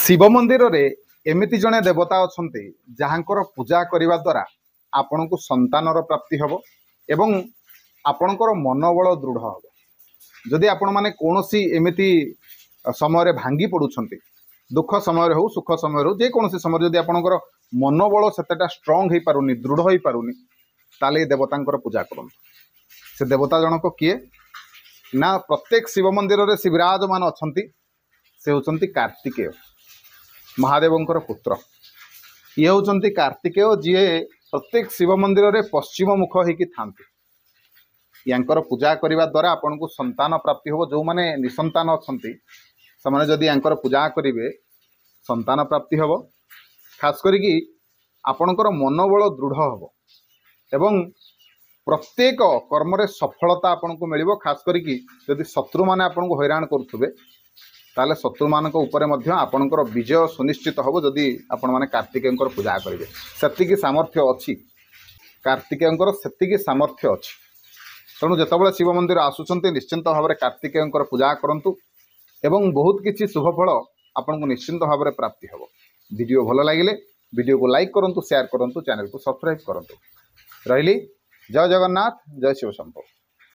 शिव मंदिर रे एमिति जड़े देवता अच्छा जहाँकर पूजा करने द्वारा आपण को संतानर प्राप्ति हम एवं आपणकर मनोबल दृढ़ हम जदि आपण मैंने कौन एमिति समय भांगी पड़ुंट दुख समय हो सुख समय हो जेकोसी समय जदि आपणकर मनोबल सेटा स्ट्रंग हो पारुनी दृढ़ हो पारुनी ताले देवतांकर पूजा करूँ से देवता जनक किए ना प्रत्येक शिव मंदिर रे शिवराजमान अच्छा से होचंती कार्तिकेय महादेवंकर पुत्र ये होचंती कार्तिकेय जी प्रत्येक शिव मंदिर रे पश्चिम मुख होकी थांती यांकर पूजा करने द्वारा आपन को संतान प्राप्ति हो जो माने निसंतान अच्छी से जदि यांकर पूजा करेंगे संतान प्राप्ति हम खास करी आपणकर मनोबल दृढ़ हम एवं प्रत्येक कर्म रे सफलता आपन को मिल खास करी जदि शत्रु माने आपन को हैरान करुवे ताले शत्रु मानक ऊपर मध्य आपणकर विजय सुनिश्चित हम जदि आपण माने कार्तिकेय पूजा करेंगे सेतिकी सामर्थ्य अच्छी कार्तिकेय सेतिकी सामर्थ्य अच्छी तेणु जितेबाला शिव मंदिर आसुंच निश्चिंत भाव में कार्तिकेय पूजा करूँ एवं बहुत किसी शुभफल आपन को निश्चिंत भाव में प्राप्ति हम। वीडियो भल लगे वीडियो को लाइक करूँ शेयर करूँ चैनल को सब्सक्राइब करूँ रही जय जगन्नाथ जय शिव शंभो।